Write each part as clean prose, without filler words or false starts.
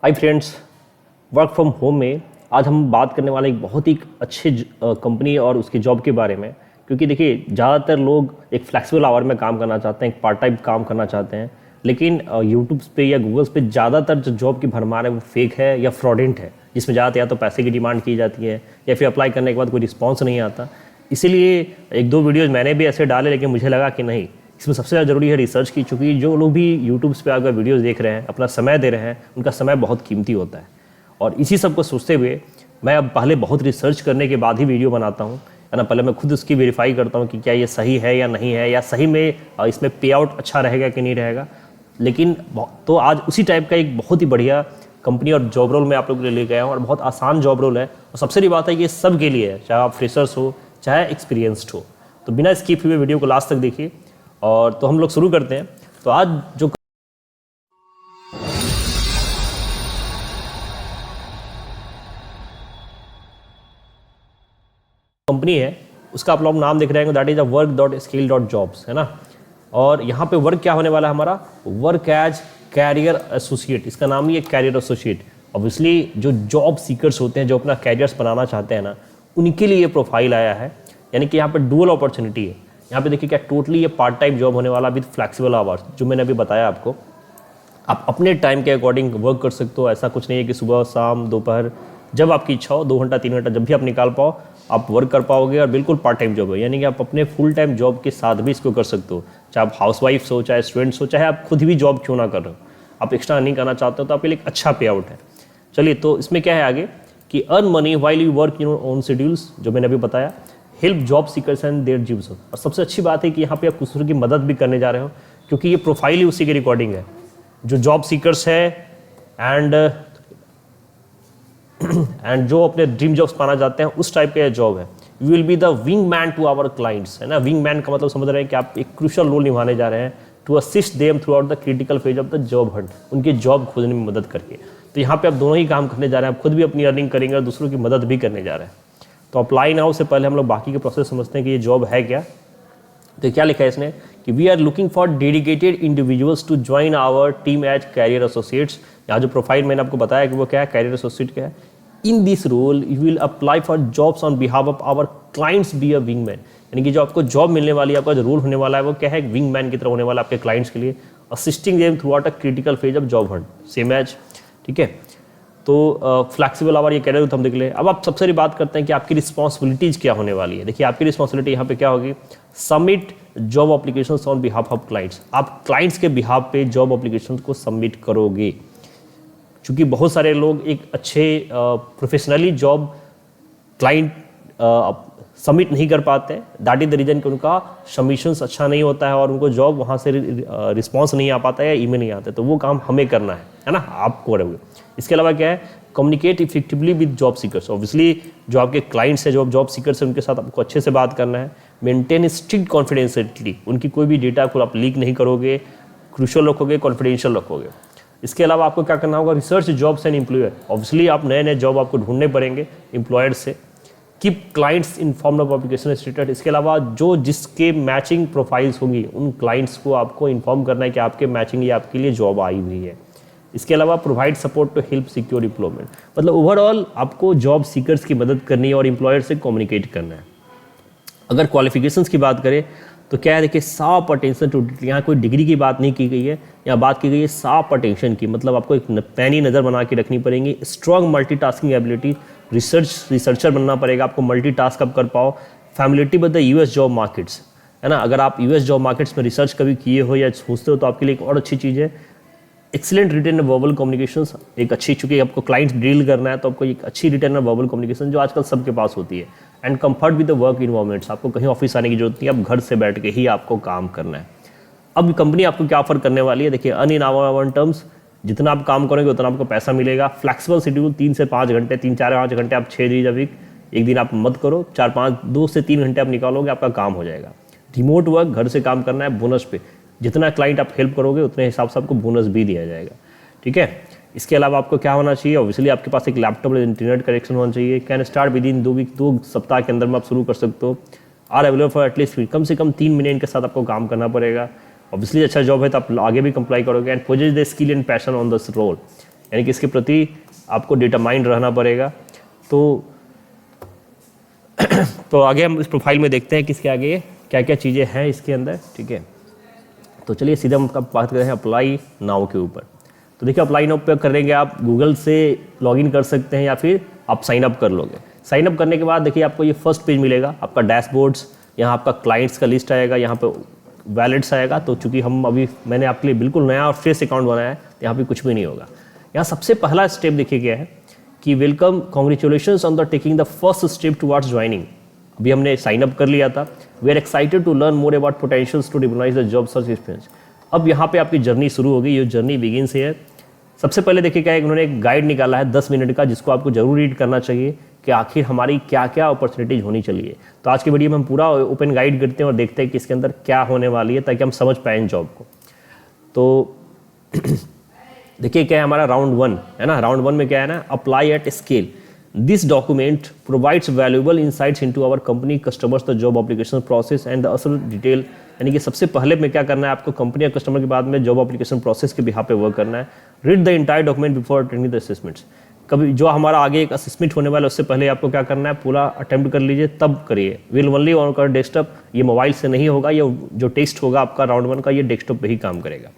Hi friends, work from home में आज हम बात करने वाले एक बहुत ही अच्छे कंपनी और उसके जॉब के बारे में। क्योंकि देखिए, ज़्यादातर लोग एक फ्लेक्सिबल आवर में काम करना चाहते हैं, एक पार्ट टाइम काम करना चाहते हैं, लेकिन यूट्यूब पे या गूगल्स पे ज़्यादातर जो जॉब की भरमार है वो फेक है या फ्रॉडेंट है, जिसमें ज़्यादातर या तो पैसे की डिमांड की जाती है या फिर अप्लाई करने के बाद कोई रिस्पॉन्स नहीं आता। इसीलिए एक दो वीडियोज़ मैंने भी ऐसे डाले, लेकिन मुझे लगा कि नहीं, इसमें सबसे ज़्यादा ज़रूरी है रिसर्च की। चूँकि जो लोग भी यूट्यूब्स पे आकर वीडियोज़ देख रहे हैं, अपना समय दे रहे हैं, उनका समय बहुत कीमती होता है। और इसी सब को सोचते हुए मैं अब पहले बहुत रिसर्च करने के बाद ही वीडियो बनाता हूँ, है ना। पहले मैं खुद उसकी वेरीफाई करता हूँ कि क्या ये सही है या नहीं है, या सही में इसमें पे आउट अच्छा रहेगा कि नहीं रहेगा। लेकिन तो आज उसी टाइप का एक बहुत ही बढ़िया कंपनी और जॉब रोल मैं आप लोगों के लिए ले गया हूँ, और बहुत आसान जॉब रोल है। और सबसे बड़ी बात है कि ये सब के लिए है, चाहे आप फ्रेशर्स हो चाहे एक्सपीरियंस्ड हो। तो बिना स्किप हुए वीडियो को लास्ट तक देखिए। और तो हम लोग शुरू करते हैं। तो आज जो कंपनी है उसका आप लोग नाम देख रहे हैं, दैट इज work.skill.jobs, है ना। और यहाँ पे वर्क क्या होने वाला है हमारा, वर्क एज कैरियर एसोसिएट। इसका नाम ही है कैरियर एसोसिएट। ऑब्वियसली जो जॉब सीकर्स होते हैं, जो अपना कैरियर्स बनाना चाहते हैं ना, उनके लिए ये प्रोफाइल आया है। यानी कि यहाँ पे डुअल अपॉर्चुनिटी है। यहाँ पे देखिए क्या टोटली ये पार्ट टाइम जॉब होने वाला विद फ्लेक्सिबल आवर्स, जो मैंने अभी बताया आपको। आप अपने टाइम के अकॉर्डिंग वर्क कर सकते हो। ऐसा कुछ नहीं है कि सुबह शाम दोपहर जब आपकी इच्छा हो, 2 घंटा 3 घंटा जब भी आप निकाल पाओ आप वर्क कर पाओगे। और बिल्कुल पार्ट टाइम जॉब है, यानी कि आप अपने फुल टाइम जॉब के साथ भी इसको कर सकते हो। चाहे आप हाउस वाइफ्स हो, चाहे स्टूडेंट्स हो, चाहे आप खुद भी जॉब क्यों ना कर रहे हो, आप एक्स्ट्रा नहीं करना चाहते हो तो आपके लिए एक अच्छा पे आउट है। चलिए, तो इसमें क्या है आगे कि earn money while you work in own schedules, जो मैंने अभी बताया। Help job seekers and their जीव्स। और सबसे अच्छी बात है कि यहाँ पे आप दूसरों की मदद भी करने जा रहे हो, क्योंकि ये प्रोफाइल ही उसी के रिकॉर्डिंग है। जो जॉब सीकर्स है एंड जो अपने ड्रीम जॉब्स पाना चाहते हैं, उस टाइप का जॉब है। You will be the wingman to our clients, है ना। विंग मैन का मतलब समझ रहे हैं कि आप एक क्रूशियल रोल निभाने जा रहे हैं to assist them throughout the critical phase of the job hunt, उनके जॉब खोजने में मदद करके। तो यहाँ पे आप दोनों ही काम करने जा रहे हैं, आप खुद भी अपनी अर्निंग करेंगे और दूसरों की मदद भी करने जा रहे हैं। तो अप्लाई नाउ से पहले हम लोग बाकी के प्रोसेस समझते हैं कि ये जॉब है क्या। तो क्या लिखा है इसने कि we are looking for dedicated individuals to join our team as career associates. यहाँ जो प्रोफाइल मैंने आपको बताया कि वो क्या है, कैरियर एसोसिएट क्या है। In this role you will apply for jobs on behalf of our clients, be a wingman. यानी कि जो आपको जॉब मिलने वाली है, आपका जो रोल होने वाला है वो क्या है, एक विंग मैन की तरह होने वाला है आपके क्लाइंट्स के लिए, assisting them throughout a critical phase of job hunt, same as. ठीक है, तो फ्लेक्सिबल आवर ये कह रहे हो तो हम देख ले। अब आप सबसे बड़ी बात करते हैं कि आपकी रिस्पॉन्सिबिलिटीज़ क्या होने वाली है। देखिए, आपकी रिस्पॉन्सिबिलिटी यहाँ पे क्या होगी, submit job applications on behalf of clients. आप क्लाइंट्स के बिहाफ पे जॉब एप्लीकेशंस को सबमिट करोगे। क्योंकि बहुत सारे लोग एक अच्छे प्रोफेशनली जॉब क्लाइंट सबमिट नहीं कर पाते हैं। दैट इज द रीज़न कि उनका सबमिशंस अच्छा नहीं होता है और उनको जॉब वहाँ से रिस्पॉन्स नहीं आ पाता है या ईमेल नहीं आते। तो वो काम हमें करना है ना, आप करोगे। इसके अलावा क्या है, communicate effectively with job seekers. Obviously जो आपके क्लाइंट्स हैं, जो जॉब सीकर्स हैं, उनके साथ आपको अच्छे से बात करना है। मेंटेन स्ट्रिक्ट कॉन्फिडेंशियलिटी, उनकी कोई भी डेटा को आप लीक नहीं करोगे, क्रूशियल रखोगे, कॉन्फिडेंशियल रखोगे। इसके अलावा आपको क्या करना होगा, research jobs and employer. Obviously आप नए नए जॉब आपको ढूंढने पड़ेंगे एम्प्लॉयर से। Keep clients informed of application status. इसके अलावा जो जिसके मैचिंग प्रोफाइल्स होंगी, उन क्लाइंट्स को आपको इन्फॉर्म करना है कि आपके मैचिंग या आपके लिए जॉब आई हुई है। इसके अलावा provide support to help secure employment. मतलब ओवरऑल आपको जॉब सीकर्स की मदद करनी है और एम्प्लॉयर से कम्युनिकेट करना है। अगर क्वालिफिकेशंस की बात करें तो क्या है, देखिए, साफ अटेंशन टू डिटेल। यहाँ कोई डिग्री की बात नहीं की गई है, यहाँ बात की गई है साफ अटेंशन की। मतलब आपको एक पैनी नज़र बना के रखनी पड़ेगी। स्ट्रॉन्ग मल्टीटास्किंग एबिलिटी, रिसर्चर बनना पड़ेगा आपको, मल्टीटास्क आप कर पाओ। Familiarity with the US job markets, है ना। अगर आप यूएस जॉब मार्केट्स में रिसर्च कभी किए हो या सोचते हो तो आपके लिए एक और अच्छी चीज़ है। एक्सीलेंट रिटन वर्बल कम्युनिकेशंस, एक अच्छी, चूंकि आपको क्लाइंट्स डील करना है तो आपको एक अच्छी रिटन वर्बल कम्युनिकेशन जो आजकल सबके पास होती है। And comfort with the work environments, आपको कहीं ऑफिस आने की जरूरत नहीं है, आप घर से बैठ के ही आपको काम करना है। अब कंपनी आपको क्या ऑफर करने वाली है, देखिए, अर्न इन आवर टर्म्स, जितना आप काम करोगे उतना आपको पैसा मिलेगा। फ्लेक्सिबल शेड्यूल, 3 से 5 घंटे, 3-4-5 घंटे, आप 6 डेज अ वीक, एक दिन आप मत करो, 2 से 3 घंटे आप निकालोगे, आपका काम हो जाएगा। रिमोट वर्क, घर से काम करना है, बोनस पे, जितना क्लाइंट आप हेल्प करोगे उतने हिसाब से आपको बोनस भी दिया जाएगा। ठीक है, इसके अलावा आपको क्या होना चाहिए, ऑब्वियसली आपके पास एक लैपटॉप और इंटरनेट कनेक्शन होना चाहिए। Can start within 2 week, 2 सप्ताह के अंदर में आप शुरू कर सकते हो। आर अवेलेबल फॉर एटलीस्ट कम से कम 3 महीने इनके साथ आपको काम करना पड़ेगा। ऑब्वियसली अच्छा जॉब है तो आप आगे भी कंप्लाई करोगे। And possess the skill and passion on this role, यानी कि इसके प्रति आपको डिटरमाइंड रहना पड़ेगा। तो आगे हम इस प्रोफाइल में देखते हैं कि इसके आगे क्या क्या चीज़ें हैं इसके अंदर, ठीक है। तो चलिए सीधे हम बात करते हैं अप्लाई नाउ के ऊपर। तो देखिए अप्लाई नाउ पे करेंगे आप गूगल से लॉगिन कर सकते हैं या फिर आप साइन अप कर लोगे। साइन अप करने के बाद देखिए आपको ये फर्स्ट पेज मिलेगा, आपका डैशबोर्ड्स, यहाँ आपका क्लाइंट्स का लिस्ट आएगा, यहाँ पे वैलेट्स आएगा। तो चूँकि मैंने आपके लिए बिल्कुल नया और फ्रेश अकाउंट बनाया है, तो यहाँ पे कुछ भी नहीं होगा। यहाँ सबसे पहला स्टेप देखिए क्या है कि welcome congratulations on the taking the first step towards joining. अभी हमने साइन अप कर लिया था। We are excited to learn more about potentials to divinize the job search experience. अब यहाँ पे आपकी जर्नी शुरू होगी, ये जर्नी बिगिंस है। सबसे पहले देखिए क्या है, उन्होंने एक गाइड निकाला है 10 मिनट का, जिसको आपको जरूर रीड करना चाहिए कि आखिर हमारी क्या क्या अपॉर्चुनिटीज होनी चाहिए। तो आज की वीडियो में हम पूरा ओपन गाइड करते हैं और देखते हैं कि इसके अंदर क्या होने वाली है, ताकि हम समझ पाएँ जॉब को। तो देखिए क्या है हमारा राउंड 1 है ना। राउंड 1 में क्या है ना, apply at scale. This document provides valuable insights into our company customers the job application process and the असल डिटेल। यानी कि सबसे पहले में क्या करना है आपको, कंपनी और कस्टमर के बाद में जॉब एप्लीकेशन प्रोसेस के बिहाफ पे वर्क करना है। Read the entire document before attending the assessments. कभी जो हमारा आगे एक असेसमेंट होने वाला है उससे पहले आपको क्या करना है, पूरा अटेम्प्ट कर लीजिए, तब करिए। विल ओनली ऑन कर डेस्कटॉप, ये मोबाइल से नहीं होगा, ये जो टेक्स्ट होगा आपका राउंड 1 का, ये डेस्कटॉप पे ही काम करेगा।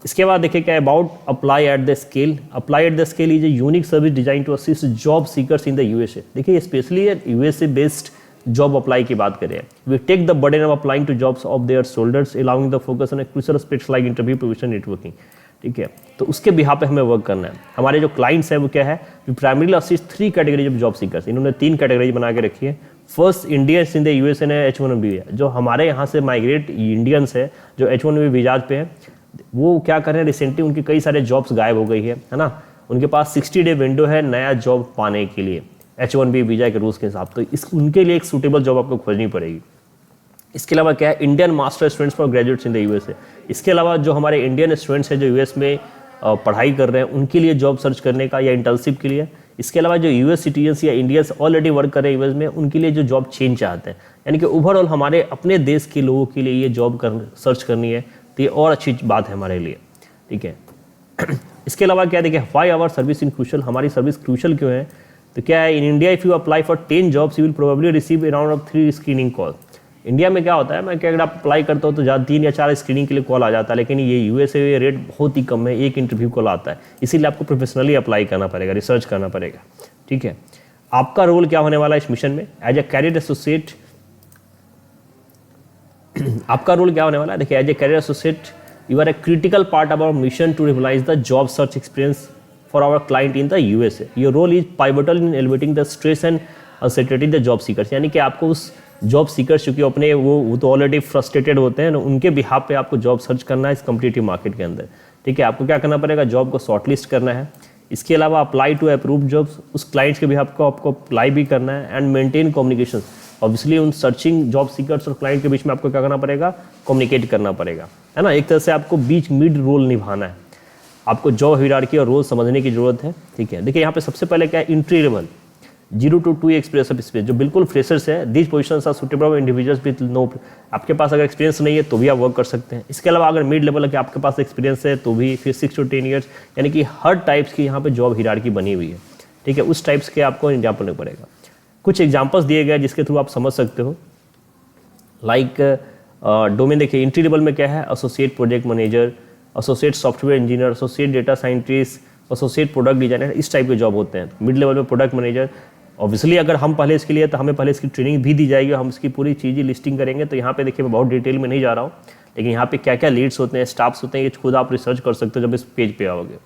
इसके बाद देखिए क्या about apply at the scale. Apply at the scale is a unique service design to assist job seekers in the USA. देखिए specially USA based job apply की बात करें, we take the burden of applying to jobs of their shoulders allowing the focus on crucial aspects like interview, provision, networking, ठीक है। तो उसके behalf पे हमें वर्क करना है। हमारे जो क्लाइंट्स हैं वो क्या है, we primarily assist 3 categories of job seekers. इन्होंने 3 कैटेगरीज बना के रखी है। First Indians in the USA ने H1B है, जो हमारे यहाँ से माइग्रेट इंडियंस है जो H1B वीजाज पे है, वो क्या कर रहे हैं, रिसेंटली उनकी कई सारे जॉब्स गायब हो गई है ना। उनके पास 60 डे विंडो है नया जॉब पाने के लिए H1B वीजा के रूल्स के हिसाब। तो उनके लिए एक सूटेबल जॉब आपको खोजनी पड़ेगी। इसके अलावा क्या है, Indian master students for graduates in the USA. इसके अलावा जो हमारे इंडियन स्टूडेंट्स हैं जो यूएस में पढ़ाई कर रहे हैं, उनके लिए जॉब सर्च करने का या इंटर्नशिप के लिए। इसके अलावा जो यूएस सिटीजन्स या इंडियंस ऑलरेडी वर्क कर रहे हैं यूएस में, उनके लिए जो जॉब चेंज चाहते हैं, यानी कि ओवरऑल हमारे अपने देश के लोगों के लिए ये जॉब सर्च करनी है, तो ये और अच्छी बात है हमारे लिए, ठीक है। इसके अलावा क्या देखिए, why our service in crucial, हमारी सर्विस क्रूशियल क्यों है। तो क्या है, in India if you apply for 10 jobs you will probably receive around of 3 screening call. India में क्या होता है, मैं क्या अगर आप अप्लाई करते हो तो ज़्यादा 3 या 4 स्क्रीनिंग के लिए कॉल आ जाता है, लेकिन ये यूएसए में रेट बहुत ही कम है, 1 इंटरव्यू कॉल आता है। इसीलिए आपको प्रोफेशनली अप्लाई करना पड़ेगा, रिसर्च करना पड़ेगा, ठीक है। आपका रोल क्या होने वाला है इस मिशन में, एज ए कैरियर एसोसिएट। आपका रोल क्या होने वाला है, देखिए as a career associate you are a critical part of our mission to revitalize the job search experience for our client in the USA. Your role is pivotal in elevating the stress and uncertainty the job seekers. यानी कि आपको उस job seekers चूँकि अपने वो तो already frustrated होते हैं ना, उनके बिहाफ पे आपको जॉब सर्च करना है इस कम्पिटिटिव मार्केट के अंदर, ठीक है। आपको क्या करना पड़ेगा, जॉब को शॉर्टलिस्ट करना है। इसके अलावा अप्लाई टू अप्रूव जॉब्स, उस क्लाइंट्स के बिहाफ को आपको अप्लाई भी करना है। एंड मेंटेन कम्युनिकेशन, ऑब्वियसली उन सर्चिंग जॉब सीकर्स और क्लाइंट के बीच में आपको क्या करना पड़ेगा, कम्युनिकेट करना पड़ेगा, है ना। एक तरह से आपको बीच मिड रोल निभाना है। आपको जॉब हायरार्की और रोल समझने की जरूरत है, ठीक है। देखिए यहाँ पे सबसे पहले क्या है, entry level 0 to 2 experience of space, जो बिल्कुल फ्रेशर्स है। These positions are suitable individuals with no, आपके पास अगर एक्सपीरियंस नहीं है तो भी आप वर्क कर सकते हैं। इसके अलावा अगर मिड लेवल है कि आपके पास एक्सपीरियंस है तो भी, फिर 6 to 10 ईयर्स, यानी कि हर टाइप्स की यहाँ पे जॉब हायरार्की बनी हुई है, ठीक है। उस टाइप्स के आपको एग्जाम्पल लेना पड़ेगा। कुछ एग्जाम्पल्स दिए गए जिसके थ्रू आप समझ सकते हो, लाइक डोमेन। देखिए एंट्री लेवल में क्या है, associate project manager, associate software engineer, associate data scientist, associate product designer, इस टाइप के जॉब होते हैं। मिड लेवल में प्रोडक्ट मैनेजर। ऑब्वियसली अगर हम पहले इसके लिए तो हमें पहले इसकी ट्रेनिंग भी दी जाएगी, हम इसकी पूरी चीज़ें लिस्टिंग करेंगे। तो यहाँ पे देखिए मैं बहुत डिटेल में नहीं जा रहा हूँ, लेकिन यहाँ पे क्या क्या लीड्स होते हैं, स्टाफ्स होते हैं, ये खुद आप रिसर्च कर सकते हो जब इस पेज पे आओगे।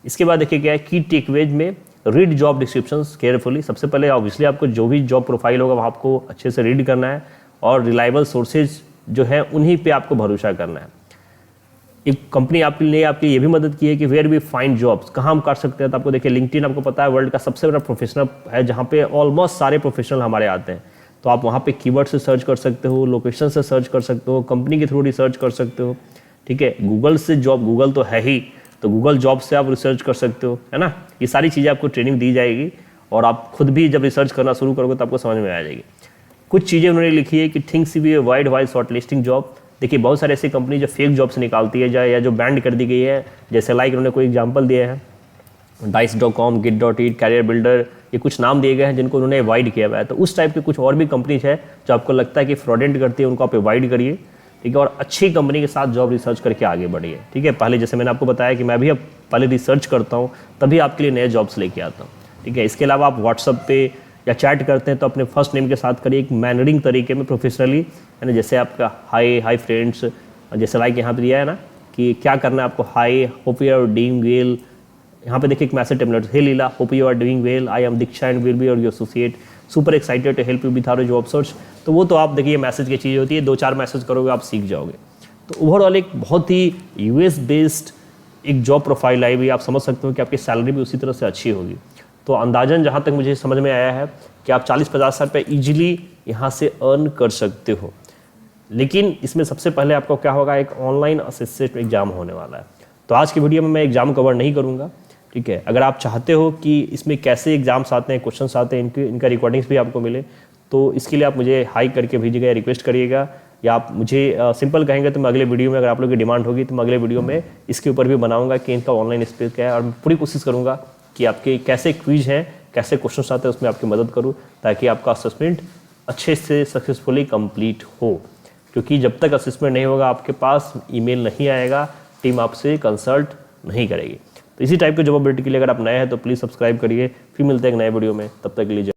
इसके बाद देखिए क्या है, की टेकअवेज में रीड जॉब डिस्क्रिप्शंस केयरफुली। सबसे पहले ऑब्वियसली आपको जो भी जॉब प्रोफाइल होगा वहाँ आपको अच्छे से रीड करना है, और रिलायबल सोर्सेज जो है उन्हीं पे आपको भरोसा करना है। एक कंपनी आपके लिए आपकी ये भी मदद की है कि वेयर वी फाइंड जॉब्स, कहाँ हम कर सकते हैं। तो आपको देखिए लिंक्डइन आपको पता है वर्ल्ड का सबसे बड़ा प्रोफेशनल है, जहाँ पे ऑलमोस्ट सारे प्रोफेशनल हमारे आते हैं। तो आप वहाँ पे कीवर्ड से सर्च कर सकते हो, लोकेशन से सर्च कर सकते हो, कंपनी के थ्रू रिसर्च कर सकते हो, ठीक है। गूगल से जॉब, गूगल तो है ही, तो गूगल जॉब से आप रिसर्च कर सकते हो, है ना। ये सारी चीज़ें आपको ट्रेनिंग दी जाएगी, और आप खुद भी जब रिसर्च करना शुरू करोगे तो आपको समझ में आ जाएगी। कुछ चीज़ें उन्होंने लिखी है कि things be avoid while short listing job. देखिए बहुत सारे ऐसी कंपनी जो फेक जॉब्स निकालती है या जो बैंड कर दी गई है, जैसे लाइक उन्होंने कोई एग्जांपल दिया है dice.com, git.it, कैरियर बिल्डर, ये कुछ नाम दिए गए हैं जिनको उन्होंने अवॉइड किया हुआ है। तो उस टाइप के कुछ और भी कंपनीज है जो आपको लगता है कि फ्रॉडेंट करती है, उनको आप अवॉइड करिए, ठीक है, और अच्छी कंपनी के साथ जॉब रिसर्च करके आगे बढ़िए, ठीक है। पहले जैसे मैंने आपको बताया कि मैं भी अब पहले रिसर्च करता हूँ, तभी आपके लिए नए जॉब्स लेके आता हूँ, ठीक है। इसके अलावा आप व्हाट्सअप पे या चैट करते हैं तो अपने फर्स्ट नेम के साथ करिए, एक मैनरिंग तरीके में, प्रोफेशनली, है ना। जैसे आपका हाई फ्रेंड्स, जैसे लाइक यहाँ पे दिया है ना कि क्या करना है आपको, hi, hope you are doing well. यहाँ पे देखिए एक message template, hey Leela, hope you are doing well, I am Diksha and will be your associate, super excited to help you with our job search. तो वो तो आप देखिए मैसेज की चीज़ होती है, 2-4 मैसेज करोगे आप सीख जाओगे। तो ओवरऑल एक बहुत ही यूएस बेस्ड एक जॉब प्रोफाइल आई हुई, आप समझ सकते हो कि आपकी सैलरी भी उसी तरह से अच्छी होगी। तो अंदाजन जहाँ तक मुझे समझ में आया है कि आप 40-50 हज़ार रुपये ईजिली यहाँ से अर्न कर सकते हो। लेकिन इसमें सबसे पहले आपको क्या होगा, एक ऑनलाइन असिस्टेंट एग्जाम होने वाला है। तो आज की वीडियो में मैं एग्जाम कवर नहीं करूँगा, ठीक है। अगर आप चाहते हो कि इसमें कैसे एग्जाम्स आते हैं, क्वेश्चंस आते हैं, इनका रिकॉर्डिंग्स भी आपको मिले, तो इसके लिए आप मुझे हाई करके भेजिएगा या रिक्वेस्ट करिएगा, या आप मुझे सिंपल कहेंगे तो मैं अगले वीडियो में, अगर आप लोगों की डिमांड होगी तो मैं अगले वीडियो में इसके ऊपर भी बनाऊंगा कि इनका ऑनलाइन स्पेस क्या है, और मैं पूरी कोशिश करूँगा कि आपके कैसे क्विज हैं, कैसे क्वेश्चन आते हैं, उसमें आपकी मदद करूँ, ताकि आपका असेसमेंट अच्छे से सक्सेसफुली कंप्लीट हो। क्योंकि जब तक असेसमेंट नहीं होगा आपके पास ईमेल नहीं आएगा, टीम आपसे कंसल्ट नहीं करेगी। तो इसी टाइप के जॉब अपडेट के लिए अगर आप नए हैं तो प्लीज़ सब्सक्राइब करिए। फिर मिलते हैं एक नए वीडियो में, तब तक के लिए जय